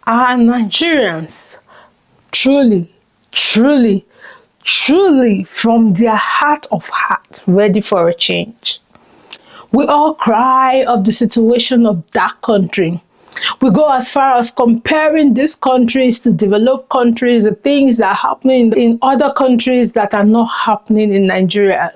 Are Nigerians truly, truly, truly from their heart of heart ready for a change? We all cry of the situation of that country. We go as far as comparing these countries to developed countries, the things that are happening in other countries that are not happening in Nigeria.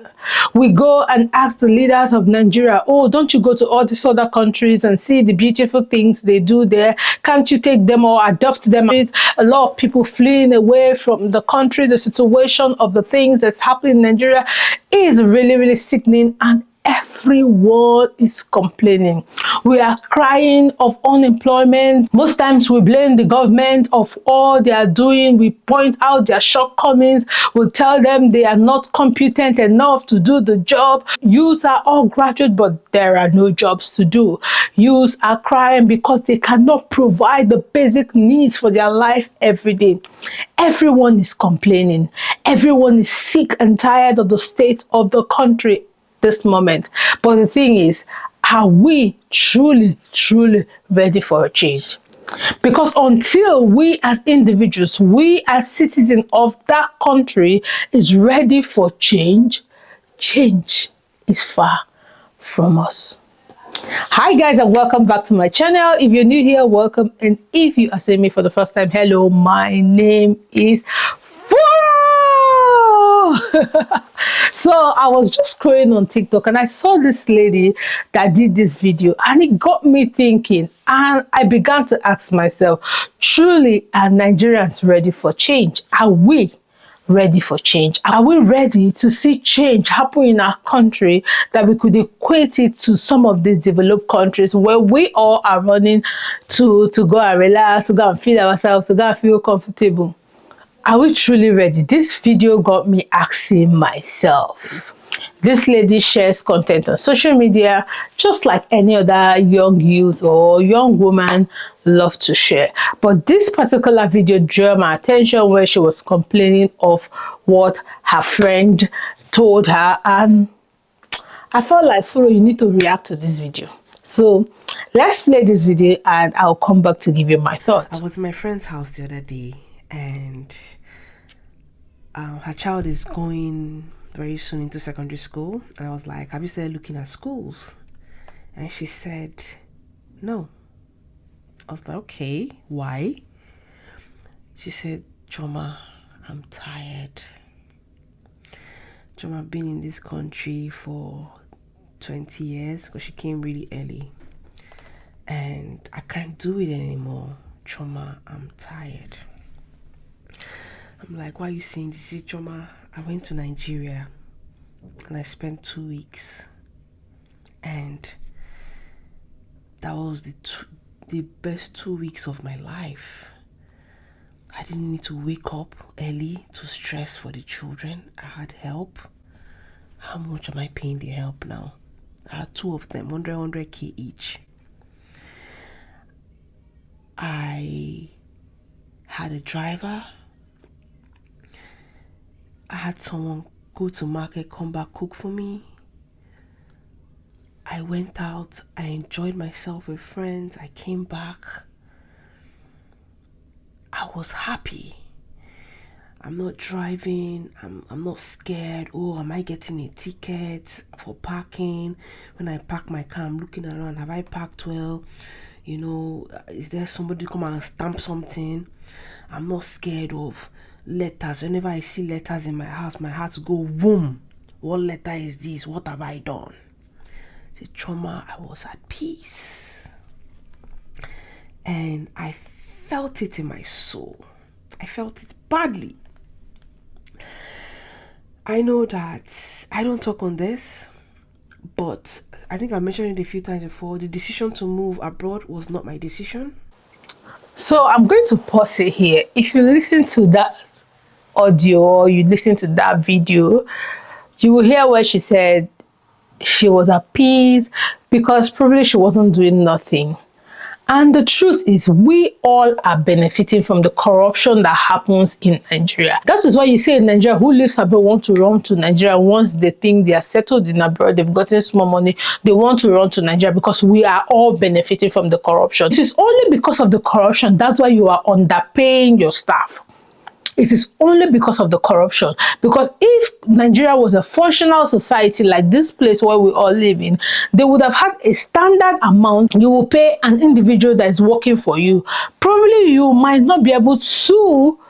We go and ask the leaders of Nigeria, oh, don't you go to all these other countries and see the beautiful things they do there? Can't you take them or adopt them? A lot of people fleeing away from the country. The situation of the things that's happening in Nigeria is really, really sickening, and everyone is complaining. We are crying of unemployment. Most times we blame the government of all they are doing. We point out their shortcomings. We tell them they are not competent enough to do the job. Youths are all graduate, but there are no jobs to do. Youths are crying because they cannot provide the basic needs for their life every day. Everyone is complaining. Everyone is sick and tired of the state of the country this moment. But the thing is, are we truly, truly ready for a change? Because until we as individuals, we as citizens of that country is ready for change, change is far from us. Hi guys, and welcome back to my channel. If you're new here, welcome, and if you are seeing me for the first time, hello, my name is So I was just scrolling on TikTok and I saw this lady that did this video, and it got me thinking, and I began to ask myself, truly are Nigerians ready for change? Are we ready for change? Are we ready to see change happen in our country, that we could equate it to some of these developed countries where we all are running to go and relax, to go and feed ourselves, to go and feel comfortable? Are we truly ready? This video got me asking myself. This lady shares content on social media just like any other young youth or young woman love to share. But this particular video drew my attention, where she was complaining of what her friend told her, and I felt like, Furo, you need to react to this video. So let's play this video and I'll come back to give you my thoughts. I was in my friend's house the other day, and her child is going very soon into secondary school, and I was like, have you started looking at schools? And she said no. I was like, okay, why? She said, Choma, I'm tired. Choma, I've been in this country for 20 years because she came really early, and I can't do it anymore. Choma, I'm tired. I'm like, why are you saying this? Is Choma, I went to Nigeria and I spent 2 weeks, and that was the best 2 weeks of my life. I didn't need to wake up early to stress for the children. I had help. How much am I paying the help now? I had 2 of them, 100K each. I had a driver. I had someone go to market, come back, cook for me. I went out, I enjoyed myself with friends, I came back. I was happy. I'm not driving, I'm not scared. Oh, am I getting a ticket for parking? When I park my car, I'm looking around, have I parked well? You know, is there somebody come and stamp something? I'm not scared of letters. Whenever I see letters in my house, my heart go boom. What letter is this? What have I done? The trauma, I was at peace, and I felt it in my soul. I felt it badly. I know that I don't talk on this, but I think I mentioned it a few times before. The decision to move abroad was not my decision. So I'm going to pause it here. If you listen to that audio or you listen to that video, you will hear where she said she was at peace because probably she wasn't doing nothing, And the truth is, we all are benefiting from the corruption that happens in Nigeria. That is why you say in Nigeria, who lives abroad want to run to Nigeria once they think they are settled in abroad, they've gotten small money, they want to run to Nigeria because we are all benefiting from the corruption. It is only because of the corruption, that's why you are underpaying your staff. It is only because of the corruption. Because if Nigeria was a functional society like this place where we all live in, they would have had a standard amount you will pay an individual that is working for you. Probably you might not be able to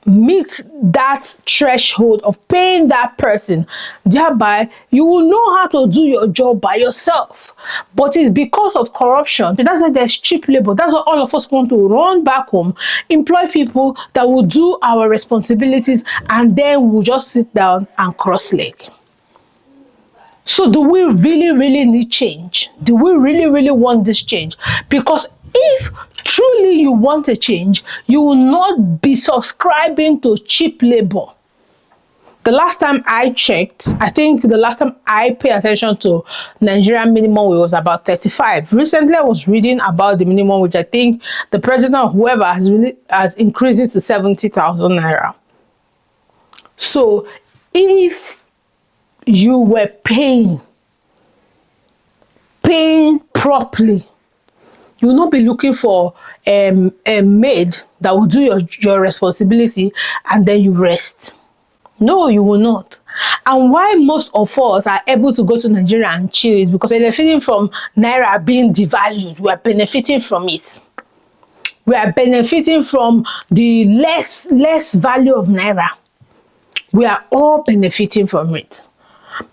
meet that threshold of paying that person. Thereby, you will know how to do your job by yourself. But it's because of corruption. That's why there's cheap labor. That's why all of us want to run back home, employ people that will do our responsibilities, and then we'll just sit down and cross leg. So do we really need change? Do we really want this change? Because if truly you want a change, you will not be subscribing to cheap labor. The last time I checked, I think the last time I paid attention to Nigerian minimum wage was about 35. Recently, I was reading about the minimum wage. I think the president or whoever has increased it to 70,000 naira. So if you were paying properly, you will not be looking for a maid that will do your responsibility and then you rest. No, you will not. And why most of us are able to go to Nigeria and chill is because we're benefiting from Naira being devalued. We are benefiting from it. We are benefiting from the less value of Naira. We are all benefiting from it.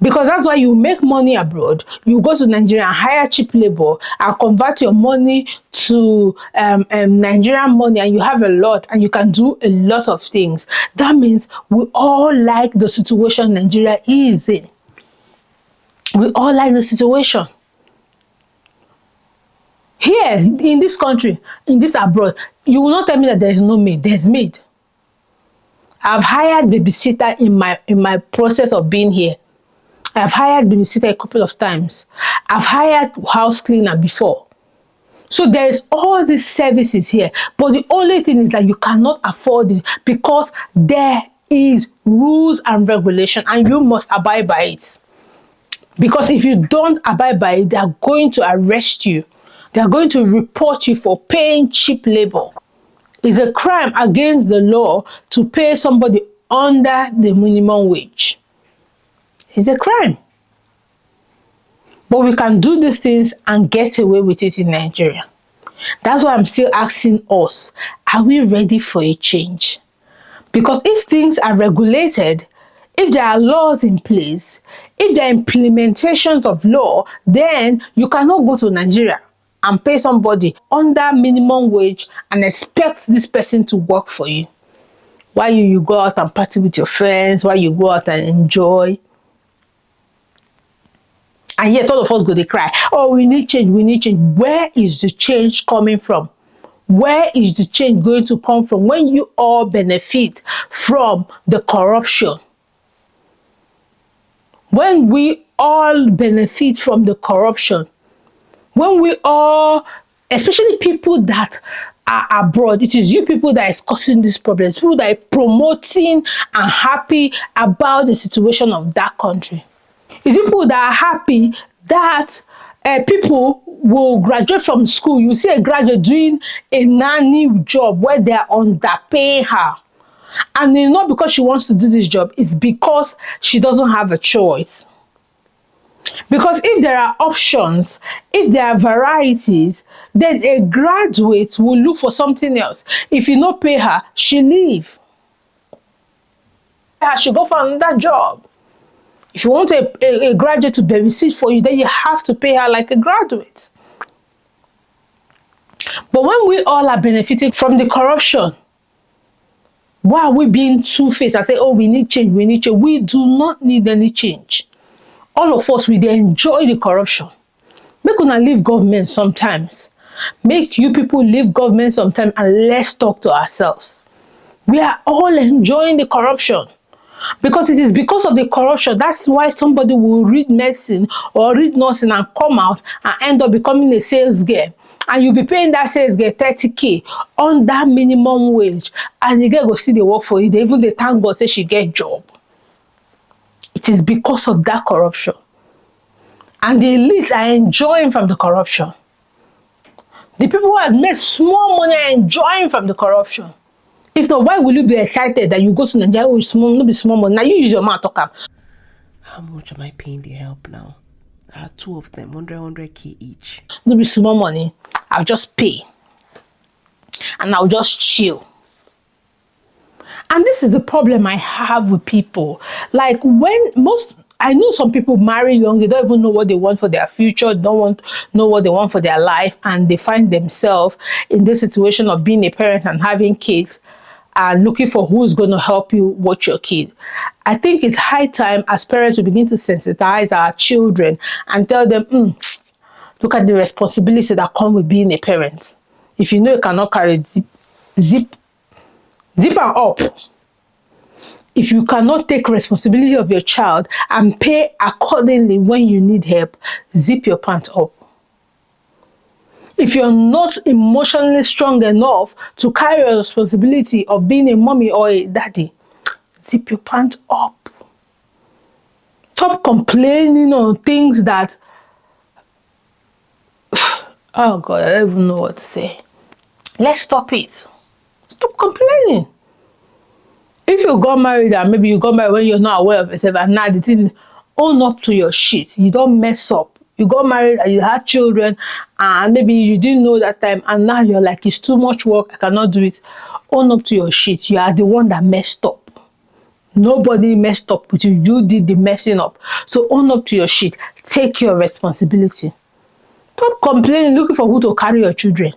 Because that's why you make money abroad, you go to Nigeria and hire cheap labor and convert your money to Nigerian money, and you have a lot and you can do a lot of things. That means we all like the situation Nigeria is in. We all like the situation. Here, in this country, in this abroad, you will not tell me that there is no maid. There's maid. I've hired babysitter in my process of being here. I've hired babysitter a couple of times. I've hired house cleaner before. So there is all these services here. But the only thing is that you cannot afford it because there is rules and regulation and you must abide by it. Because if you don't abide by it, they are going to arrest you. They are going to report you for paying cheap labor. It's a crime against the law to pay somebody under the minimum wage. It's a crime. But we can do these things and get away with it in Nigeria. That's why I'm still asking us, are we ready for a change? Because if things are regulated, if there are laws in place, if there are implementations of law, then you cannot go to Nigeria and pay somebody under minimum wage and expect this person to work for you. While you go out and party with your friends, while you go out and enjoy. And yet all of us go to cry, oh, we need change, we need change. Where is the change coming from? Where is the change going to come from when you all benefit from the corruption? When we all benefit from the corruption, when we all, especially people that are abroad, it is you people that is causing these problems, people that are promoting and happy about the situation of that country. It's people that are happy that people will graduate from school. You see a graduate doing a nanny job where they are underpaying her. And it's not because she wants to do this job, it's because she doesn't have a choice. Because if there are options, if there are varieties, then a graduate will look for something else. If you not pay her, she leave. She go for another job. If you want a graduate to babysit for you, then you have to pay her like a graduate. But when we all are benefiting from the corruption, why are we being two-faced and say, oh, we need change, we need change? We do not need any change. All of us, we enjoy the corruption. Make una leave government sometimes. Make you people leave government sometimes and let's talk to ourselves. We are all enjoying the corruption. Because it is because of the corruption, that's why somebody will read medicine or read nursing and come out and end up becoming a sales girl and you be paying that sales girl 30k on that minimum wage, and the girl go still dey work for you. They even dey thank God say she get job. It is because of that corruption. And the elites are enjoying from the corruption. The people who have made small money are enjoying from the corruption. If not, why will you be excited that you go to Nigeria with small, no be small money? Now you use your mouth talk am. How much am I paying the help now? Two of them, 100k each. No be small money. I'll just pay. And I'll just chill. And this is the problem I have with people. Like I know some people marry young, they don't even know what they want for their future, don't know what they want for their life, and they find themselves in this situation of being a parent and having kids and looking for who's going to help you watch your kid. I think it's high time as parents to begin to sensitize our children and tell them, look at the responsibility that come with being a parent. If you know you cannot carry zip am up. If you cannot take responsibility of your child and pay accordingly when you need help, zip your pants up. If you're not emotionally strong enough to carry your responsibility of being a mommy or a daddy, zip your pants up. Stop complaining on things that, oh God, I don't even know what to say. Let's stop it. Stop complaining. If you got married and maybe you got married when you're not aware of yourself, and now the thing, own up to your shit. You don't mess up. You got married and you had children and maybe you didn't know that time, and now you're like, it's too much work, I cannot do it. Own up to your shit. You are the one that messed up. Nobody messed up with you. You did the messing up. So own up to your shit. Take your responsibility. Stop complaining, looking for who to carry your children.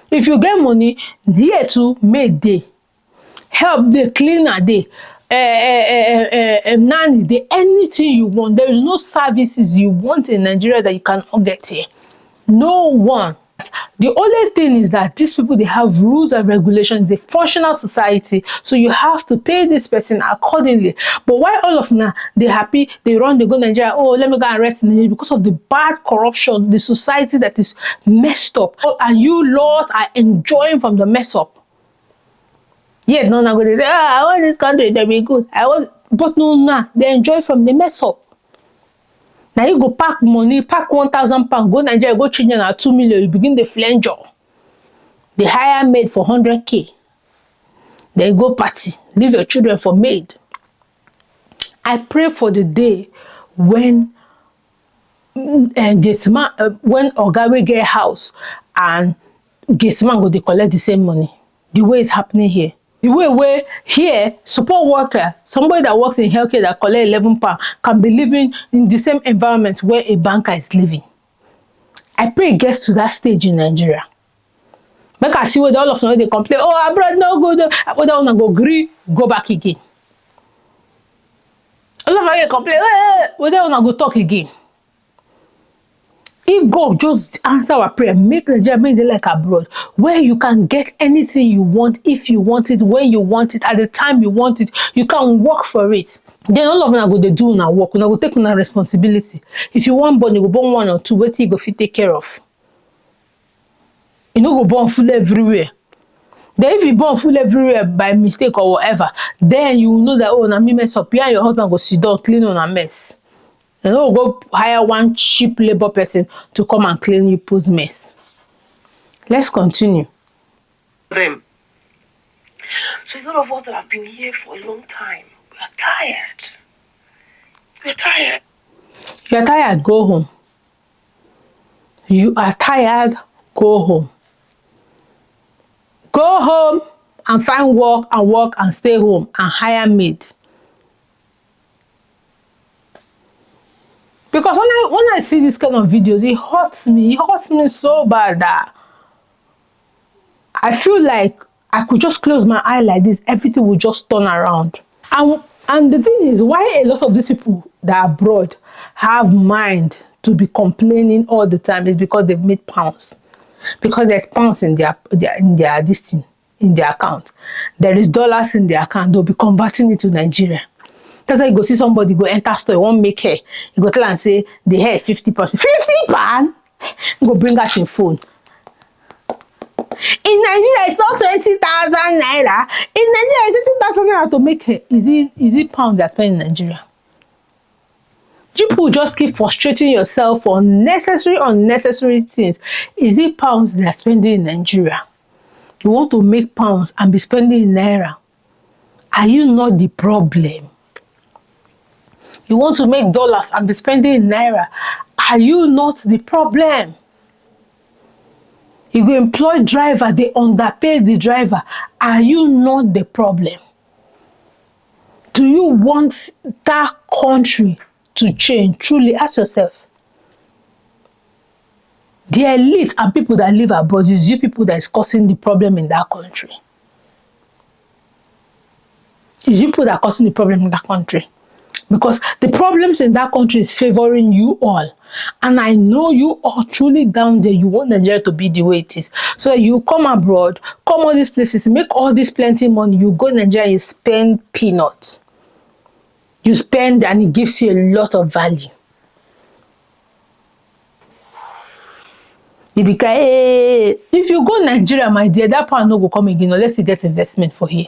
If you get money, here too, make day. Help the cleaner day, nanny day, anything you want. There is no services you want in Nigeria that you cannot get here. No one. The only thing is that these people, they have rules and regulations. It's a functional society, so you have to pay this person accordingly. But why all of now they happy, they run, they go to Nigeria, oh, let me go and rest in Nigeria, because of the bad corruption, the society that is messed up. And you lords are enjoying from the mess up. Yes, no, I'm going to say, I want this country to be good. But no, they enjoy from the mess up. Now you go pack money, pack 1,000 pounds, go Nigeria, go change at 2 million, you begin the flanger. They hire maid for 100k. Then you go party, leave your children for maid. I pray for the day when when Oga will get house and Gateman go dey collect the same money. The way it's happening here. The way where here, support worker, somebody that works in healthcare that collect 11 pounds can be living in the same environment where a banker is living. I pray it gets to that stage in Nigeria. Make I see whether all of them they complain, oh, abroad no good, whether I go agree, go back again. All of them they complain, whether I go talk again. If God just answer our prayer, make Nigeria make it like abroad, where you can get anything you want, if you want it, when you want it, at the time you want it, you can work for it. Then all of them are going to do now work, now go take on responsibility. If you want born, you go born 1 or 2, wait till you go fit take care of. You know, go born full everywhere. Then if you born full everywhere by mistake or whatever, then you will know that, oh, na me mess up. You and your husband go sit down, clean on a mess. You know, go hire one cheap labor person to come and clean you post mess. Let's continue. Them. So a lot of us that have been here for a long time, we are tired. We're tired. You are tired, go home. You are tired, go home. Go home and find work and stay home and hire maid. Because when I see this kind of videos, it hurts me so bad that I feel like I could just close my eye like this, everything will just turn around. And the thing is, why a lot of these people that are abroad have mind to be complaining all the time is because they've made pounds. Because there's pounds in their this thing, in their account. There is dollars in their account, they'll be converting it to Nigeria. That's why you go see somebody go enter store, won't make hair. You go tell and say the hair is 50%. 50 pounds? Go bring out your phone. In Nigeria, it's not 20,000 naira. In Nigeria, it's 20,000 naira to make it. Is it pound they're spending in Nigeria? People just keep frustrating yourself for unnecessary things. Is it pounds they're spending in Nigeria? You want to make pounds and be spending in naira. Are you not the problem? You want to make dollars and be spending in naira. Are you not the problem? You go employ driver, they underpay the driver. Are you not the problem? Do you want that country to change? Truly, ask yourself. The elite and people that live abroad is you people that is causing the problem in that country. It's you people that are causing the problem in that country. Because the problems in that country is favoring you all. And I know you all truly down there, you want Nigeria to be the way it is. So you come abroad, come all these places, make all this plenty money, you go Nigeria, you spend peanuts. You spend and it gives you a lot of value. If you go Nigeria, my dear, that pound no go come again unless you get investment for here.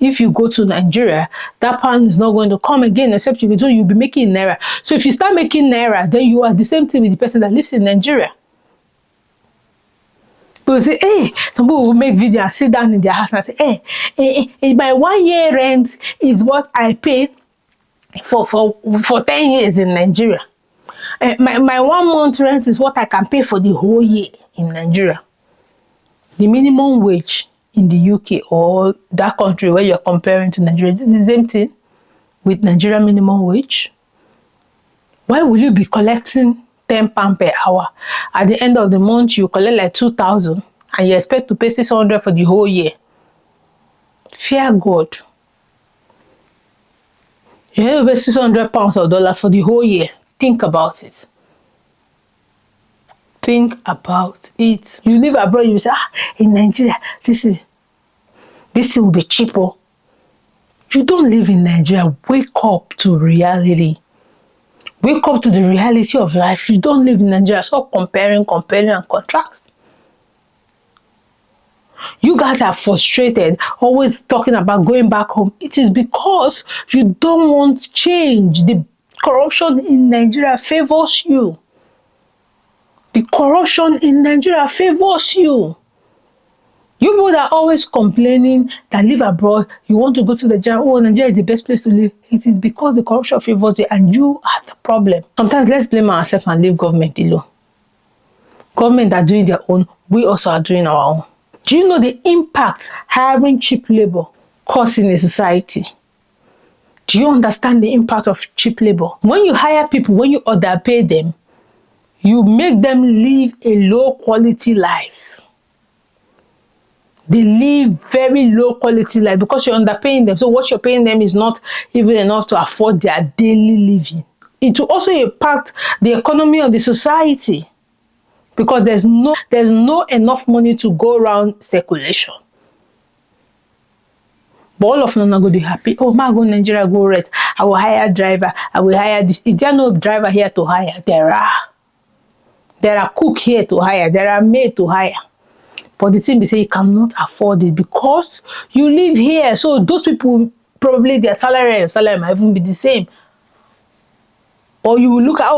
If you go to Nigeria, that pound is not going to come again except you'll be making naira. So if you start making naira, then you are the same thing with the person that lives in Nigeria. People say, hey, some people will make video and sit down in their house and say, hey, my 1 year rent is what I pay for 10 years in Nigeria. My 1 month rent is what I can pay for the whole year in Nigeria. The minimum wage in the UK or that country where you're comparing to Nigeria, is the same thing with Nigeria minimum wage. Why will you be collecting £10 per hour? At the end of the month, you collect like 2,000 and you expect to pay 600 for the whole year. Fear God. You have to pay £600 or dollars for the whole year. Think about it. Think about it. You live abroad, you say, in Nigeria, this will be cheaper. You don't live in Nigeria. Wake up to reality. Wake up to the reality of life. You don't live in Nigeria. Stop comparing and contrast. You guys are frustrated, always talking about going back home. It is because you don't want change. The corruption in Nigeria favors you. The corruption in Nigeria favors you. You people that are always complaining that live abroad, you want to go to Nigeria, Nigeria is the best place to live. It is because the corruption favors you and you are the problem. Sometimes let's blame ourselves and leave government alone. Government are doing their own, we also are doing our own. Do you know the impact hiring cheap labor causes in a society? Do you understand the impact of cheap labor? When you hire people, when you underpay them, you make them live a low quality life. They live very low quality life because you're underpaying them. So what you're paying them is not even enough to afford their daily living. It will also impact the economy of the society because there's no enough money to go around circulation. But all of them are going to be happy. Oh, my go Nigeria, go rest. I will hire a driver. I will hire this. Is there no driver here to hire? There are. There are cook here to hire. There are maid to hire. But the thing is, you cannot afford it because you live here. So those people, probably their salary and your salary might even be the same. Or you will look at,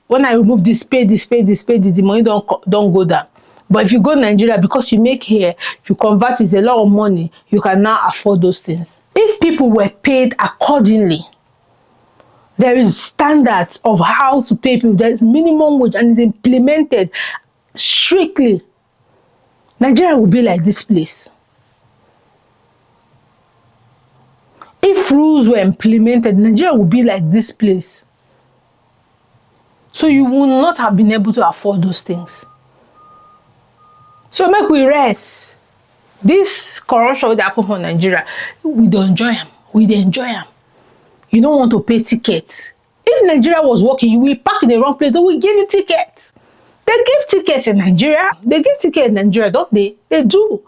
when I remove this, pay this, the money don't go down. But if you go to Nigeria, because you make here, you convert it a lot of money, you can now afford those things. If people were paid accordingly, there is standards of how to pay people. There is minimum wage and it's implemented strictly. Nigeria will be like this place. If rules were implemented, Nigeria will be like this place. So you will not have been able to afford those things. So make we rest. This corruption that happen for Nigeria, we don't enjoy them. We don't enjoy them. You don't want to pay tickets. If Nigeria was working, you will park in the wrong place, they will give you tickets. They give tickets in Nigeria. They give tickets in Nigeria, don't they? They do.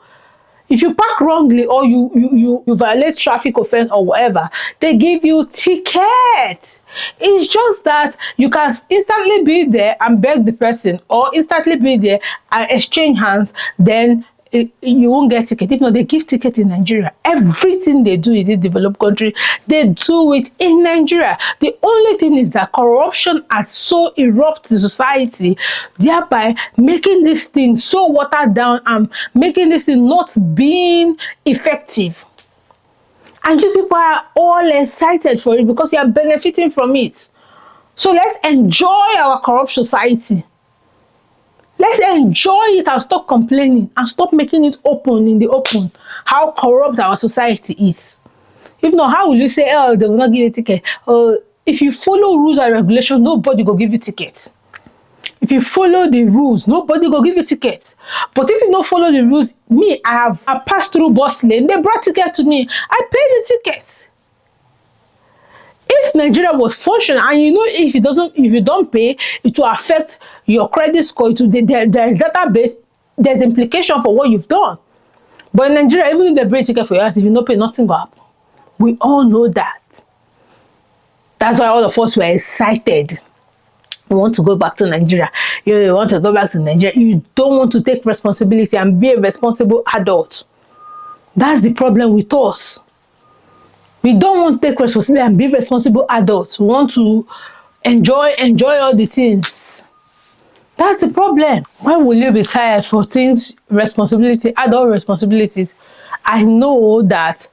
If you park wrongly or you violate traffic offense or whatever, they give you ticket. It's just that you can instantly be there and beg the person or instantly be there and exchange hands, then you won't get ticket. If not, they give ticket in Nigeria. Everything they do in this developed country, they do it in Nigeria. The only thing is that corruption has so erupted in society, thereby making this thing so watered down and making this thing not being effective. And you people are all excited for it because you are benefiting from it. So let's enjoy our corrupt society. Let's enjoy it and stop complaining and stop making it open in the open how corrupt our society is. If not, how will you say, oh, they will not give you a ticket? If you follow rules and regulations, nobody will give you tickets. If you follow the rules, nobody will give you tickets. But if you don't follow the rules, I passed through bus lane, they brought ticket to me. I paid the ticket. If Nigeria was functional, and you know, if you don't pay, it will affect your credit score. There is database, there's implication for what you've done. But in Nigeria, even if they bring ticket for your house, if you don't pay, nothing will happen. We all know that. That's why all of us were excited. We want to go back to Nigeria. You want to go back to Nigeria. You don't want to take responsibility and be a responsible adult. That's the problem with us. We don't want to take responsibility and be responsible adults. We want to enjoy all the things. That's the problem. When will you be tired for things, responsibility, adult responsibilities? I know that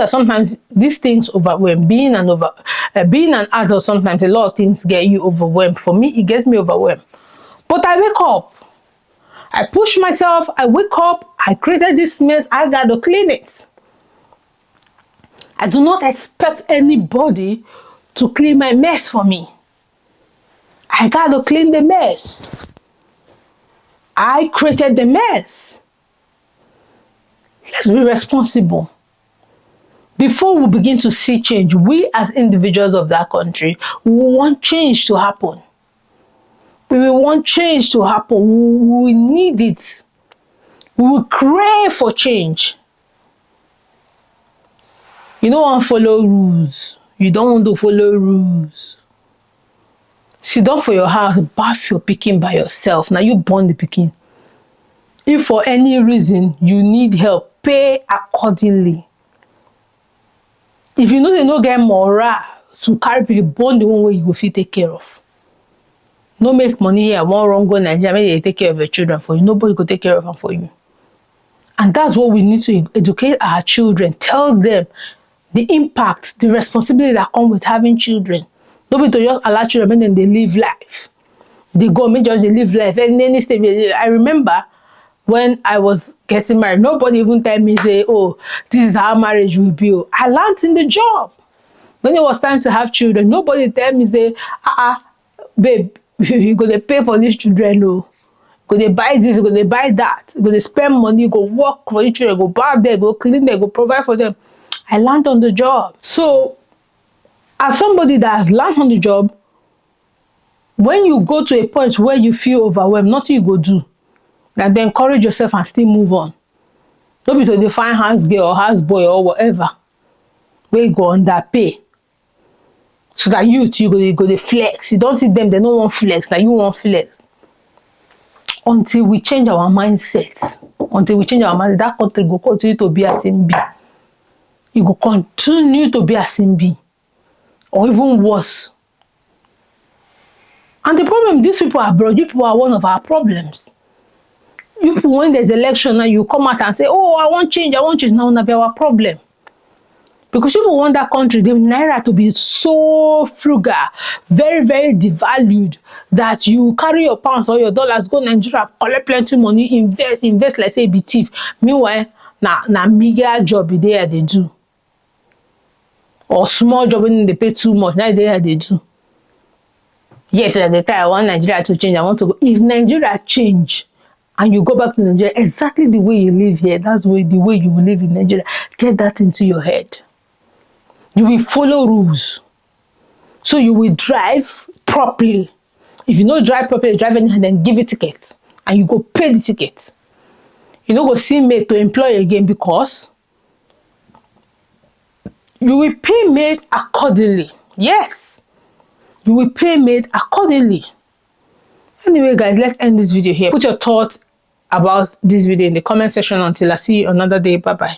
sometimes these things overwhelm. Being an adult, sometimes a lot of things get you overwhelmed. For me, it gets me overwhelmed. But I wake up. I push myself. I wake up. I created this mess. I got to clean it. I do not expect anybody to clean my mess for me. I got to clean the mess. I created the mess. Let's be responsible. Before we begin to see change, we as individuals of that country, we want change to happen. We want change to happen. We need it. We will crave for change. You don't want to follow rules. You don't want to follow rules. Sit down for your house, bath your pikin by yourself. Now you born the pikin. If for any reason you need help, pay accordingly. If you know they no get morale to carry pikin, born the one way you go fit take care of. No make money here, one wrong go Nigeria, make they take care of your children for you. Nobody go take care of them for you. And that's what we need to educate our children. Tell them the impact, the responsibility that comes with having children. Nobody to just allow children and then they live life. They go, make just they live life. And any stage, I remember when I was getting married, nobody even tell me, say, oh, this is how marriage will be. I learned in the job. When it was time to have children, nobody tell me, say, babe, you're going to pay for these children. No. Go they buy this, go they buy that. Go they spend money, go work for each other, go bath there, go clean there, go provide for them. I learned on the job. So, as somebody that has learned on the job, when you go to a point where you feel overwhelmed, nothing you go do, then encourage yourself and still move on. Don't be to define house girl or house boy or whatever. Where you go underpay. So that you go to flex. You don't see them, they don't want flex. Now you want flex. Until we change our mindset. Until we change our mindset, that country will continue to be as in be. It will continue to be as in be. Or even worse. And the problem, these people abroad, you people are one of our problems. You people, when there's election, now you come out and say, oh, I want change. Now will be our problem. Because people want that country, the naira to be so frugal, very, very devalued, that you carry your pounds or your dollars, go Nigeria, collect plenty money, invest like say be thief. Meanwhile, na meager job there they do. Or small job when they pay too much, now they do. Yes, at the time I want Nigeria to change. I want to go. If Nigeria change and you go back to Nigeria, exactly the way you live here, that's the way you will live in Nigeria. Get that into your head. You will follow rules. So you will drive properly. If you don't drive properly, drive anyhow, then give it ticket. And you go pay the ticket. You don't go see mate to employ again because you will pay mate accordingly. Yes. You will pay mate accordingly. Anyway, guys, let's end this video here. Put your thoughts about this video in the comment section. Until I see you another day. Bye bye.